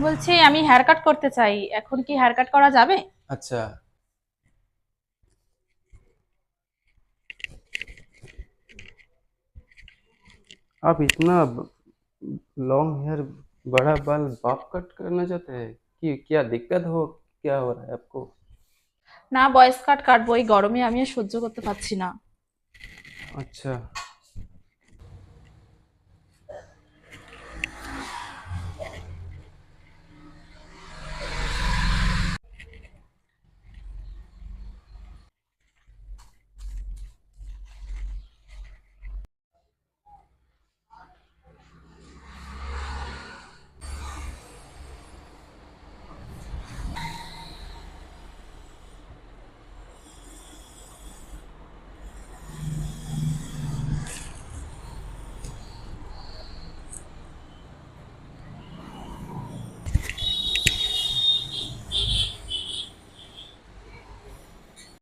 বলছি আমি hair cut করতে চাই, এখন কি হেয়ার কাট করা যাবে? अच्छा। आप इतना लॉन्ग हेयर, बड़ा बाल बॉब कट करना चाहते हैं कि क्या दिक्कत हो, क्या हो रहा है आपको? না, বয়েস কাট কাটবো, এই গরমে আমি আর সহ্য করতে পারছি না। अच्छा।